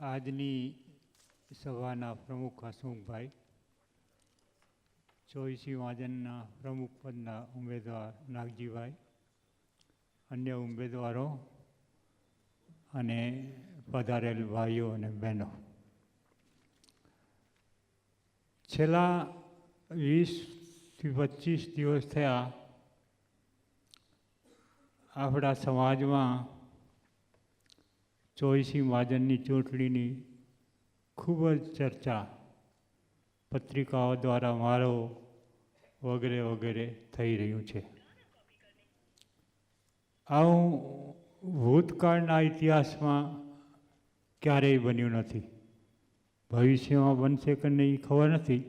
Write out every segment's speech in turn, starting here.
આજની સભાના પ્રમુખ હસમુખભાઈ, 24 મહાજનના પ્રમુખ પદના ઉમેદવાર નાગજીભાઈ, અન્ય ઉમેદવારો અને પધારેલ ભાઈઓ અને બહેનો, છેલ્લા 20થી 25 દિવસ થયા આપણા સમાજમાં 24 મહાજનની ચૂંટણીની ખૂબ જ ચર્ચા પત્રિકાઓ દ્વારા મારો વગેરે વગેરે થઈ રહ્યું છે. આવું ભૂતકાળના ઇતિહાસમાં ક્યારેય બન્યું નથી. ભવિષ્યમાં બનશે કે નહીં ખબર નથી,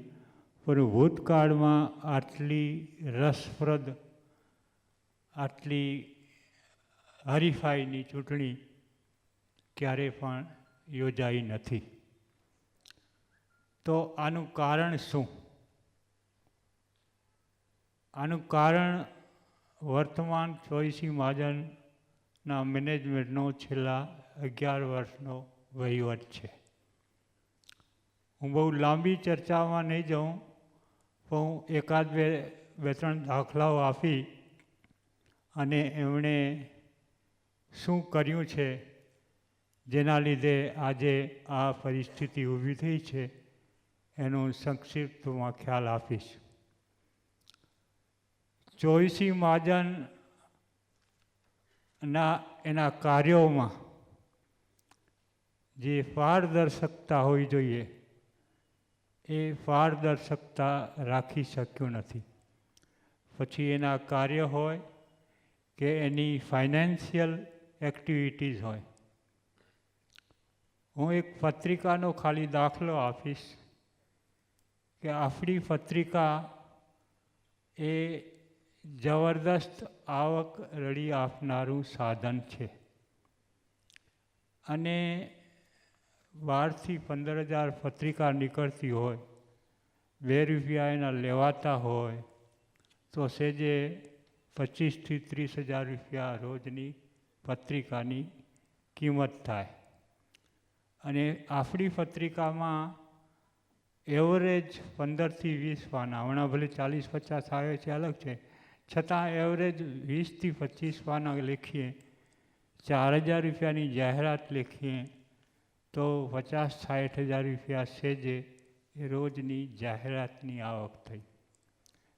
પણ ભૂતકાળમાં આટલી રસપ્રદ, આટલી હરીફાઈની ચૂંટણી ક્યારે પણ યોજાઈ નથી. તો આનું કારણ શું? આનું કારણ વર્તમાન 24 મહાજનના મેનેજમેન્ટનો છેલ્લા 11 વર્ષનો વહીવટ છે. હું બહુ લાંબી ચર્ચામાં નહીં જાઉં, પણ હું એકાદ બે ત્રણ દાખલાઓ આપી અને એમણે શું કર્યું છે જેના લીધે આજે આ પરિસ્થિતિ ઊભી થઈ છે એનું સંક્ષિપ્તમાં ખ્યાલ આપીશ. 24 મહાજનના એના કાર્યોમાં જે પારદર્શકતા હોવી જોઈએ એ પારદર્શકતા રાખી શક્યું નથી. પછી એના કાર્ય હોય કે એની ફાઇનાન્શિયલ એક્ટિવિટીઝ હોય. હું એક પત્રિકાનો ખાલી દાખલો આપીશ કે આપણી પત્રિકા એ જબરદસ્ત આવક રળી આપનારું સાધન છે અને 12થી 15,000 પત્રિકા નીકળતી હોય, 2 રૂપિયા એના લેવાતા હોય તો સેજે 25,000થી 30,000 રૂપિયા રોજની પત્રિકાની કિંમત થાય. અને આપણી પત્રિકામાં એવરેજ 15થી 20 પાના, હમણાં ભલે 40-50 આવે છે અલગ છે, છતાં એવરેજ 20થી 25 પાના લખીએ, 4,000 રૂપિયાની જાહેરાત લખીએ તો 50-60,000 રૂપિયા સેજે એ રોજની જાહેરાતની આવક થઈ.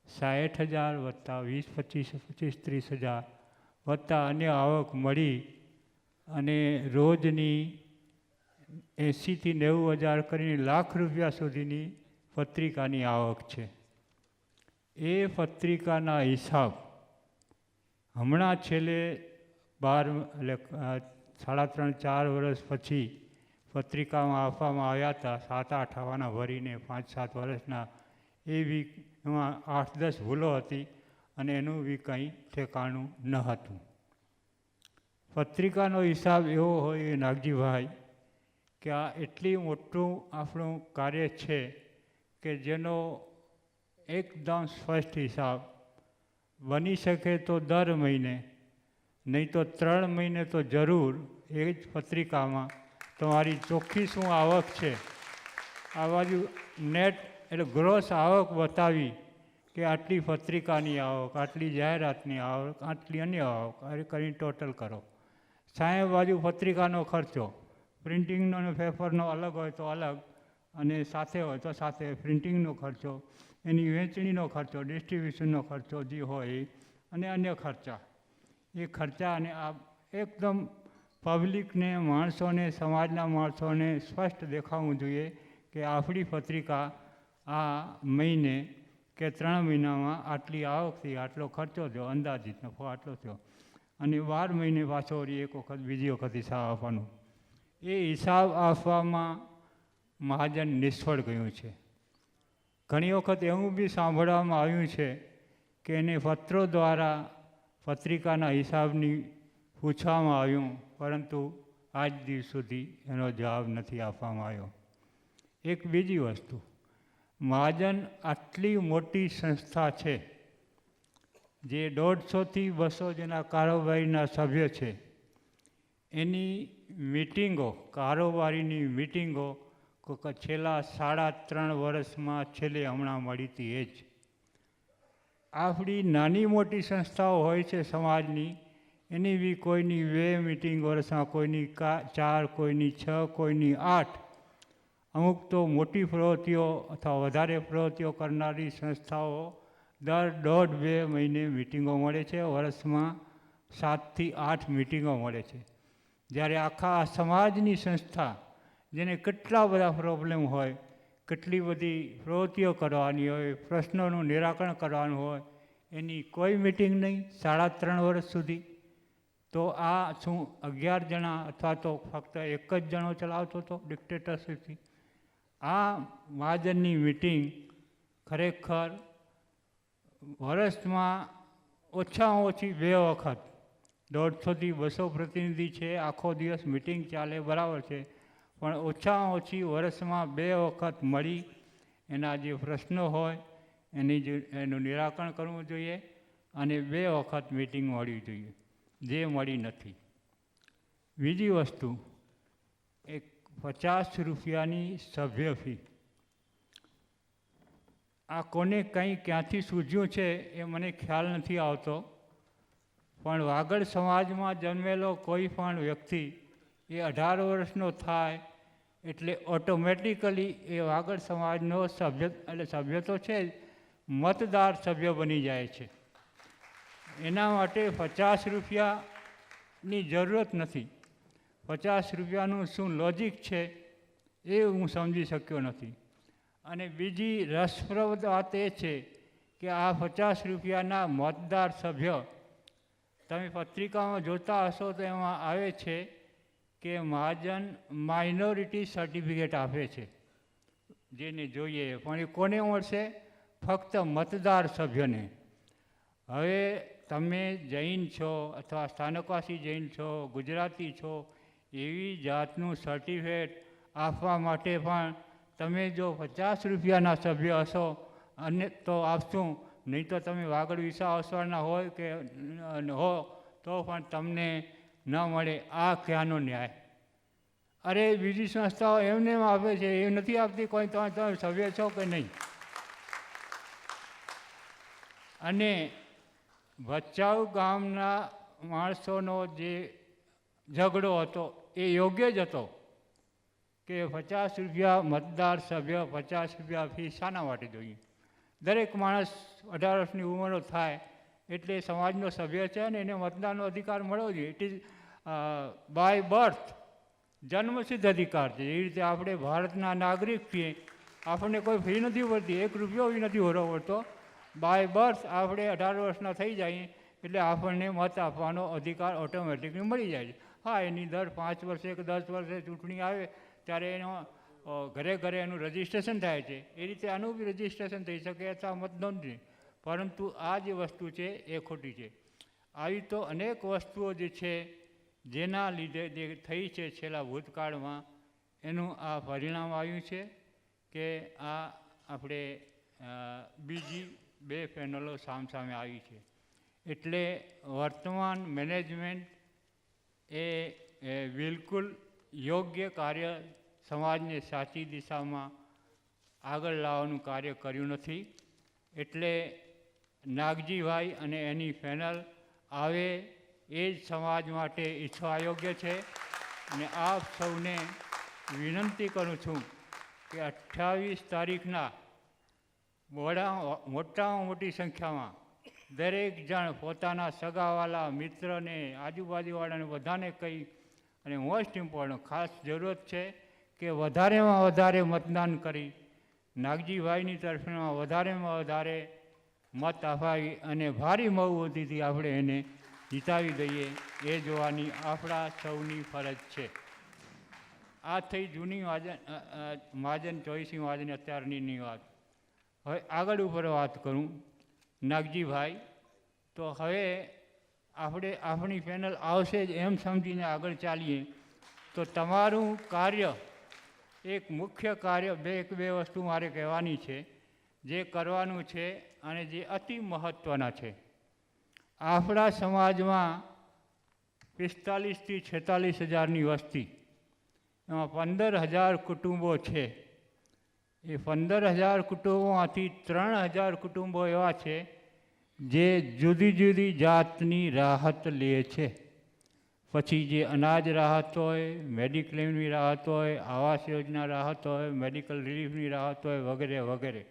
60,000 વત્તા 25-30,000 વત્તા અન્ય આવક મળી અને રોજની 80,000થી 90,000 કરીને લાખ રૂપિયા સુધીની પત્રિકાની આવક છે. એ પત્રિકાના હિસાબ હમણાં છેલ્લે 3.5-4 વર્ષ પછી પત્રિકામાં આપવામાં આવ્યા હતા, 7-8 આવવાના ભરીને 5-7 વર્ષના. એ બી એમાં 8-10 ભૂલો હતી અને એનું બી કંઈ ઠેકાણું ન હતું. પત્રિકાનો હિસાબ એવો હોય નાગજીભાઈ કે આ એટલી મોટું આપણું કાર્ય છે કે જેનો એકદમ સ્પષ્ટ હિસાબ બની શકે તો દર મહિને, નહીં તો 3 મહિને તો જરૂર એ જ પત્રિકામાં તમારી ચોખ્ખી શું આવક છે, આ બાજુ નેટ એટલે ગ્રોસ આવક બતાવી કે આટલી પત્રિકાની આવક, આટલી જાહેરાતની આવક, આટલી અન્ય આવક, આ કરીને ટોટલ કરો. સામે બાજુ પત્રિકાનો ખર્ચો, પ્રિન્ટિંગનો અને પેપરનો અલગ હોય તો અલગ અને સાથે હોય તો સાથે, પ્રિન્ટિંગનો ખર્ચો, એની વહેંચણીનો ખર્ચો, ડિસ્ટ્રીબ્યુશનનો ખર્ચો જે હોય અને અન્ય ખર્ચા. એ ખર્ચા અને આ એકદમ પબ્લિકને, માણસોને, સમાજના માણસોને સ્પષ્ટ દેખાવું જોઈએ કે આપણી પત્રિકા આ મહિને કે 3 મહિનામાં આટલી આવકથી આટલો ખર્ચો થયો, અંદાજિત નફો આટલો થયો અને 12 મહિને પાછો એક વખત બીજી વખત હિસાબ આપવાનું. એ હિસાબ આપવામાં મહાજન નિષ્ફળ ગયું છે. ઘણી વખત એવું બી સાંભળવામાં આવ્યું છે કે એને પત્રો દ્વારા પત્રિકાના હિસાબની પૂછવામાં આવ્યું, પરંતુ આજ દિવસ સુધી એનો જવાબ નથી આપવામાં આવ્યો. એક બીજી વસ્તુ, મહાજન આટલી મોટી સંસ્થા છે જે 150થી 200 જેના કારોબારીના સભ્ય છે, એની મિટિંગો, કારોબારીની મિટિંગો છેલ્લા 3.5 વર્ષમાં છેલ્લે હમણાં મળી હતી એ જ. આપણી નાની મોટી સંસ્થાઓ હોય છે સમાજની, એની બી કોઈની 2 મિટિંગ વર્ષમાં, કોઈની 4, કોઈની 6, કોઈની 8. અમુક તો મોટી પ્રવૃત્તિઓ અથવા વધારે પ્રવૃત્તિઓ કરનારી સંસ્થાઓ દર 1.5-2 મહિને મિટિંગો મળે છે. વર્ષમાં 7 થી 8 મિટિંગો મળે છે. જ્યારે આખા સમાજની સંસ્થા, જેને કેટલા બધા પ્રોબ્લેમ હોય, કેટલી બધી પ્રવૃત્તિઓ કરવાની હોય, પ્રશ્નોનું નિરાકરણ કરવાનું હોય, એની કોઈ મિટિંગ નહીં 3.5 વર્ષ સુધી. તો આ શું 11 જણા અથવા તો ફક્ત એક જ જણો ચલાવતો હતો ડિક્ટેટરશીપથી? આ મહાજનની મિટિંગ ખરેખર વર્ષમાં ઓછામાં ઓછી 2 વખત, 150 થી 200 પ્રતિનિધિ છે, આખો દિવસ મિટિંગ ચાલે બરાબર છે, પણ ઓછામાં ઓછી વર્ષમાં 2 વખત મળી એના જે પ્રશ્નો હોય એનું નિરાકરણ કરવું જોઈએ અને 2 વખત મિટિંગ મળવી જોઈએ, જે મળી નથી. બીજી વસ્તુ, એક 50 રૂપિયાની સભ્ય ફી. આ કોને કંઈ ક્યાંથી સૂઝ્યું છે એ મને ખ્યાલ નથી આવતો, પણ વાગડ સમાજમાં જન્મેલો કોઈ પણ વ્યક્તિ એ 18 વર્ષનો થાય એટલે ઓટોમેટિકલી એ વાગડ સમાજનો સભ્ય તો છે જ, મતદાર સભ્ય બની જાય છે. એના માટે 50 રૂપિયાની જરૂરત નથી. 50 રૂપિયાનું શું લોજિક છે એ હું સમજી શક્યો નથી. અને બીજી રસપ્રદ વાત એ છે કે આ 50 રૂપિયાના મતદાર સભ્ય, તમે પત્રિકામાં જોતા હશો તો એમાં આવે છે કે મહાજન માઇનોરિટી સર્ટિફિકેટ આપે છે, જેને જોઈએ, પણ એ કોને મળશે? ફક્ત મતદાર સભ્યને. હવે તમે જૈન છો અથવા સ્થાનકવાસી જૈન છો, ગુજરાતી છો, એવી જાતનું સર્ટિફિકેટ આપવા માટે પણ તમે જો 50 રૂપિયાના સભ્ય હશો અને તો આપશું, નહીં તો તમે વાગડ વિસાવસવાના હોય કે હો તો પણ તમને ન મળે. આ ક્યાંનો ન્યાય? અરે બીજી સંસ્થાઓ એમને એમ આપે છે, એ નથી આપતી કોઈ, તમે સભ્ય છો કે નહીં? અને ભચાઉ ગામના માણસોનો જે ઝઘડો હતો એ યોગ્ય જ હતો કે 50 રૂપિયા મતદાર સભ્ય, 50 રૂપિયા ફી શાના માટે જોઈએ? દરેક માણસ 18 વર્ષની ઉંમરનો થાય એટલે સમાજનો સભ્ય છે અને એને મતદાનનો અધિકાર મળવો જોઈએ. ઇટ ઇઝ બાય બર્થ, જન્મસિદ્ધ અધિકાર છે. એ રીતે આપણે ભારતના નાગરિક છીએ, આપણને કોઈ ફી નથી પડતી, 1 રૂપિયો બી નથી ભરવો પડતો. બાય બર્થ આપણે 18 વર્ષના થઈ જાય એટલે આપણને મત આપવાનો અધિકાર ઓટોમેટિકલી મળી જાય છે. હા, એની દર 5 વર્ષે કે 10 વર્ષે ચૂંટણી આવે ત્યારે એનો ઘરે ઘરે એનું રજિસ્ટ્રેશન થાય છે. એ રીતે આનું બી રજિસ્ટ્રેશન થઈ શકે અથવા મતનોંધણી, પરંતુ આ જે વસ્તુ છે એ ખોટી છે. આવી તો અનેક વસ્તુઓ જે છે જેના લીધે જે થઈ છે છેલ્લા ભૂતકાળમાં, એનું આ પરિણામ આવ્યું છે કે આ આપણે બીજી 2 પેનલો સામસામે આવી છે. એટલે વર્તમાન મેનેજમેન્ટ એ બિલકુલ યોગ્ય કાર્ય, સમાજને સાચી દિશામાં આગળ લાવવાનું કાર્ય કર્યું નથી. એટલે નાગજીભાઈ અને એની પેનલ આવે એ જ સમાજ માટે ઈચ્છવા અયોગ્ય છે. અને આપ સૌને વિનંતી કરું છું કે 28 તારીખના મોટામાં મોટી સંખ્યામાં દરેક જણ પોતાના સગાવાલા, મિત્રને, આજુબાજુવાળાને બધાને કહી, અને મોસ્ટ ઇમ્પોર્ટન્ટ ખાસ જરૂરત છે કે વધારેમાં વધારે મતદાન કરી નાગજીભાઈની તરફમાં વધારેમાં વધારે મત અપાવી અને ભારી બહુમતીથી આપણે એને જીતાવી દઈએ, એ જોવાની આપણા સૌની ફરજ છે. આ થઈ જૂની મહાજન, 24મી મહાજન અત્યારની વાત. હવે આગળ ઉપર વાત કરું, નાગજીભાઈ, તો હવે આપણે આપણી પેનલ આવશે જ એમ સમજીને આગળ ચાલીએ તો તમારું કાર્ય, એક મુખ્ય કાર્ય, બે વસ્તુ મારે કહેવાની છે જે કરવાનું છે અને જે અતિ મહત્ત્વના છે. આપણા સમાજમાં 45,000 થી 46,000ની વસ્તી, એમાં 15,000 કુટુંબો છે. એ 15,000 કુટુંબોમાંથી 3,000 કુટુંબો એવા છે જે જુદી જુદી જાતની રાહત લે છે. પછી જે અનાજ રાહત હોય, મેડિક્લેમની રાહત હોય, આવાસ યોજના રાહત હોય, મેડિકલ રિલીફની રાહત હોય, વગેરે વગેરે.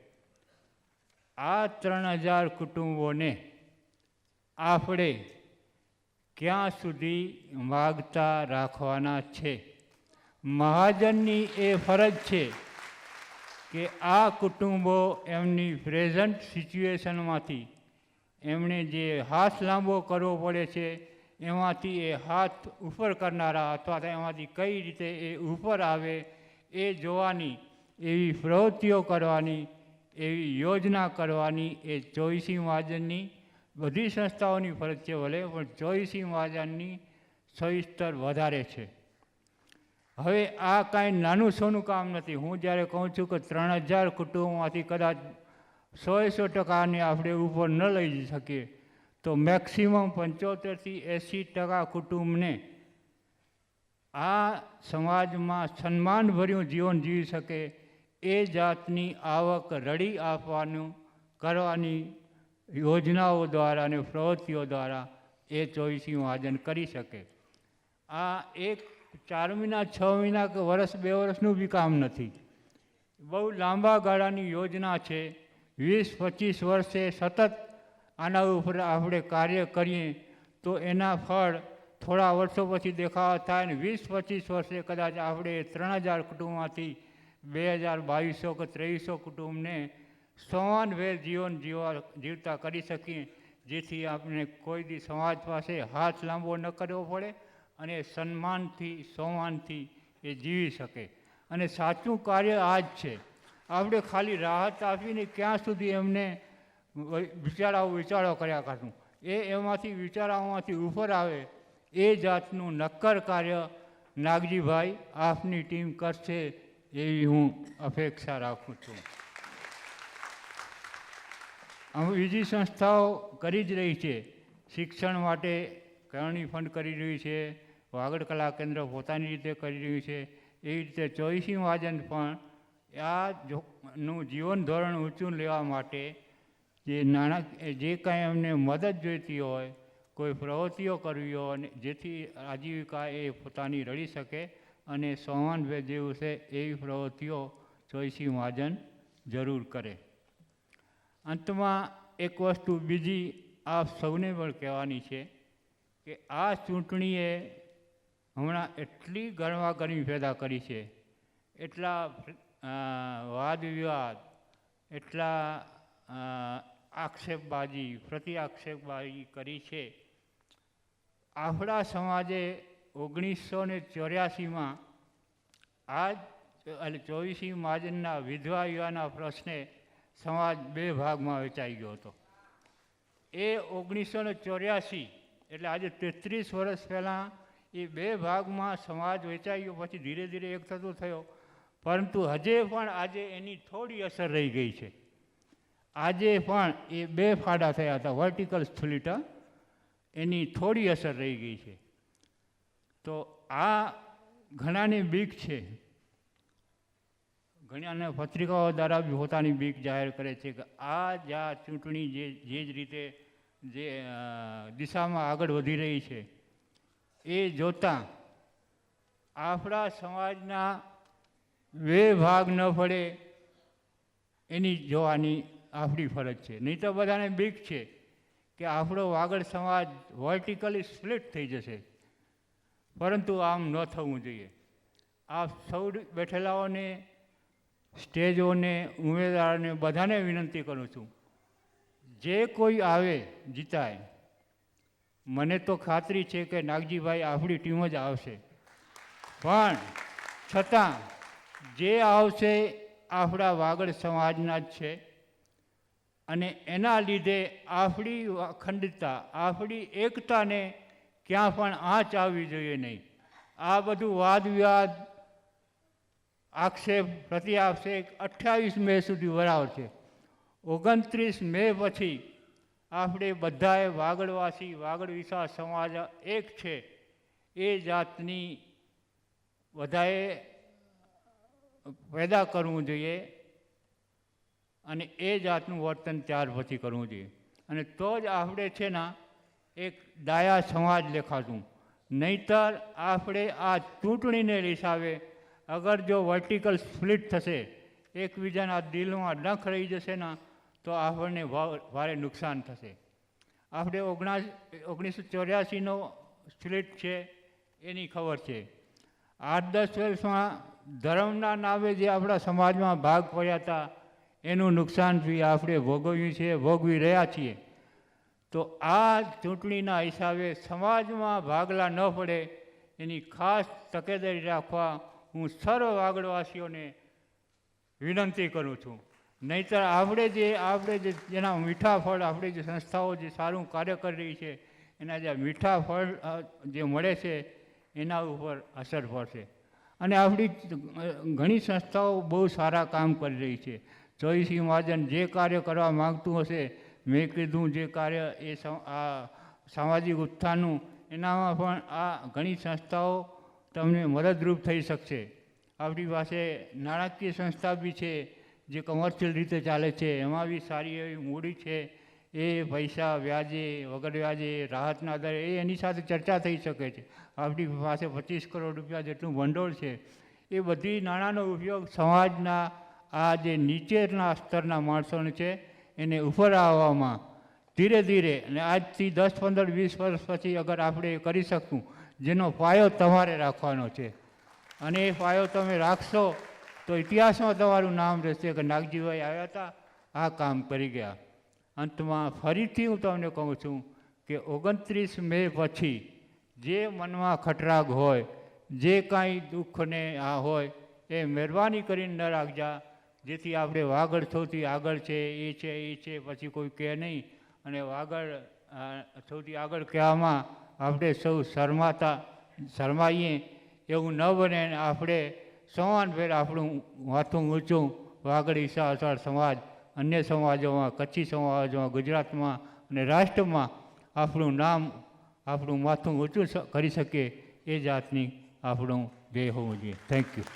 આ 3,000 કુટુંબોને આપણે ક્યાં સુધી માગતા રાખવાના છે? મહાજનની એ ફરજ છે કે આ કુટુંબો એમની પ્રેઝન્ટ સિચ્યુએશનમાંથી એમણે જે હાથ લાંબો કરવો પડે છે એમાંથી એ હાથ ઉપર કરનારા અથવા તો એમાંથી કઈ રીતે એ ઉપર આવે એ જોવાની, એવી પ્રવૃત્તિઓ કરવાની, એવી યોજના કરવાની એ 24 મહાજનની બધી સંસ્થાઓની ફરજ છે ભલે, પણ 24 મહાજનની સવિસ્તર વધારે છે. હવે આ કાંઈ નાનું સોનું કામ નથી. હું જ્યારે કહું છું કે 3,000 કુટુંબોમાંથી કદાચ 100% આપણે ઉપર ન લઈ શકીએ તો મેક્સિમમ 75 થી 80% કુટુંબને આ સમાજમાં સન્માનભર્યું જીવન જીવી શકે એ જાતની આવક રડી આપવાનું કરવાની યોજનાઓ દ્વારા અને પ્રવૃત્તિઓ દ્વારા એ 24 મહાજન કરી શકે. આ એક 4 મહિના 6 મહિના કે વર્ષ 2 વર્ષનું બી કામ નથી. બહુ લાંબા ગાળાની યોજના છે. 20-25 વર્ષે સતત આના ઉપર આપણે કાર્ય કરીએ તો એના ફળ થોડા વર્ષો પછી દેખાવા થાય ને 20-25 વર્ષે કદાચ આપણે 3,000 કુટુંબમાંથી 2,200 કે 3,000 કુટુંબને સમાનભેર જીવન જીવતા કરી શકીએ, જેથી આપણે કોઈ દી સમાજ પાસે હાથ લાંબો ન કરવો પડે અને સન્માનથી સોમાનથી એ જીવી શકે. અને સાચું કાર્ય આ જ છે. આપણે ખાલી રાહત આપીને ક્યાં સુધી એમને વિચારો કર્યા કરશું. એમાંથી વિચારાઓમાંથી ઉપર આવે એ જાતનું નક્કર કાર્ય નાગજીભાઈ આપની ટીમ કરશે એવી હું અપેક્ષા રાખું છું. બીજી સંસ્થાઓ કરી જ રહી છે. શિક્ષણ માટે કરણી ફંડ કરી રહ્યું છે, વાગડ કલા કેન્દ્ર પોતાની રીતે કરી રહ્યું છે. એવી રીતે 24 મહાજન પણ આનું જીવન ધોરણ ઊંચું લેવા માટે જે જે કાંઈ એમને મદદ જોઈતી હોય, કોઈ પ્રવૃત્તિઓ કરવી હોય અને જેથી આજીવિકા એ પોતાની રળી શકે અને સમાનભેર જેવું છે એવી પ્રવૃત્તિઓ 24 મહાજન જરૂર કરે. અંતમાં એક વસ્તુ બીજી આપ સૌને પણ કહેવાની છે કે આ ચૂંટણીએ હમણાં એટલી ગરમાગરમી પેદા કરી છે, એટલા વાદ વિવાદ, એટલા આક્ષેપબાજી પ્રતિ આક્ષેપબાજી કરી છે. આપણા સમાજે 1984માં આ 24 મહાજનના વિધવા યુવાના પ્રશ્ને સમાજ 2 ભાગમાં વહેંચાઈ ગયો હતો. એ 1984 એટલે આજે 33 વર્ષ પહેલાં એ 2 ભાગમાં સમાજ વહેંચાઈ ગયો. પછી ધીરે ધીરે એક થતો થયો, પરંતુ હજે પણ આજે એની થોડી અસર રહી ગઈ છે. આજે પણ એ 2 ફાડા થયા હતા, વર્ટિકલ સ્થુલિતા, એની થોડી અસર રહી ગઈ છે. તો આ ઘણાને બીક છે. ઘણાને પત્રિકાઓ દ્વારા બી પોતાની બીક જાહેર કરે છે કે આ જ્યાં ચૂંટણી જે જ રીતે જે દિશામાં આગળ વધી રહી છે એ જોતાં આપણા સમાજના 2 ભાગ ન પડે એની જોવાની આપણી ફરજ છે. નહીં તો બધાને બીક છે કે આપણો વાગડ સમાજ વર્ટિકલી સ્પ્લિટ થઈ જશે, પરંતુ આમ ન થવું જોઈએ. આપ સૌ બેઠેલાઓને, સ્ટેજોને, ઉમેદવારોને બધાને વિનંતી કરું છું, જે કોઈ આવે જીતાય. મને તો ખાતરી છે કે નાગજીભાઈ આપણી ટીમ જ આવશે, પણ છતાં જે આવશે આપણા વાગડ સમાજના જ છે અને એના લીધે આપણી અખંડતા, આપણી એકતાને ક્યાં પણ આંચ આવવી જોઈએ નહીં. આ બધું વાદ વિવાદ, આક્ષેપ પ્રતિ આક્ષેપ 28 મે સુધી બરાબર છે. 29 મે પછી આપણે બધાએ વાગડવાસી, વાગડ વિશ્વાસ સમાજ એક છે એ જાતની બધાએ પેદા કરવું જોઈએ અને એ જાતનું વર્તન ત્યાર પછી કરવું જોઈએ. અને તો જ આપણે છે ને એક ડાયા સમાજ દેખાશું. નહીંતર આપણે આ ચૂંટણીને હિસાબે અગર જો વર્ટિકલ સ્પ્લિટ થશે, એકબીજાના દિલમાં ડંખ રહી જશે ને, તો આપણને ભારે નુકસાન થશે. આપણે 1984નો સ્પ્લિટ છે એની ખબર છે. 8-10 વર્ષમાં ધર્મના નામે જે આપણા સમાજમાં ભાગ પડ્યા હતા એનું નુકસાન બી આપણે ભોગવ્યું છે, ભોગવી રહ્યા છીએ. તો આ ચૂંટણીના હિસાબે સમાજમાં ભાગલા ન પડે એની ખાસ તકેદારી રાખવા હું સર્વ વાગડવાસીઓને વિનંતી કરું છું. નહીંતર આપણે જે જેના મીઠા ફળ, આપણે જે સંસ્થાઓ જે સારું કાર્ય કરી રહી છે એના જે મીઠા ફળ જે મળે છે એના ઉપર અસર પડશે. અને આપણી ઘણી સંસ્થાઓ બહુ સારા કામ કરી રહી છે. ચોવીસી મહાજન જે કાર્ય કરવા માગતું હશે, મેં કીધું જે કાર્ય એ આ સામાજિક ઉત્થાનનું, એનામાં પણ આ ઘણી સંસ્થાઓ તમને મદદરૂપ થઈ શકશે. આપણી પાસે નાણાકીય સંસ્થા બી છે જે કમર્શિયલ રીતે ચાલે છે, એમાં બી સારી એવી મૂડી છે. એ પૈસા વ્યાજે, વગર વ્યાજે, રાહતના દરે એની સાથે ચર્ચા થઈ શકે છે. આપણી પાસે 25 કરોડ રૂપિયા જેટલું ભંડોળ છે. એ બધી નાણાંનો ઉપયોગ સમાજના આ જે નીચેના સ્તરના માણસોને છે એને ઉપર આવવામાં ધીરે ધીરે, અને આજથી 10, 15, 20 વર્ષ પછી અગર આપણે એ કરી શકશું, જેનો પાયો તમારે રાખવાનો છે. અને એ પાયો તમે રાખશો તો ઇતિહાસમાં તમારું નામ રહેશે કે નાગજીભાઈ આવ્યા હતા, આ કામ કરી ગયા. અંતમાં ફરીથી હું તમને કહું છું કે 29 મે પછી જે મનમાં ખટરાગ હોય, જે કાંઈ દુઃખને આ હોય, એ મહેરબાની કરીને ન રાખજા, જેથી આપણે વાગડ સૌથી આગળ છે એ છે પછી કોઈ કહે નહીં. અને વાગડ સૌથી આગળ કહેવામાં આપણે સૌ શરમાઈએ એવું ન બને. આપણે સમાનભેર આપણું માથું ઊંચું વાગડ ઈસા અષાઢ સમાજ અન્ય સમાજોમાં, કચ્છી સમાજોમાં, ગુજરાતમાં અને રાષ્ટ્રમાં આપણું નામ, આપણું માથું ઊંચું કરી શકીએ એ જાતની આપણું ધ્યેય હોવું જોઈએ. Thank you.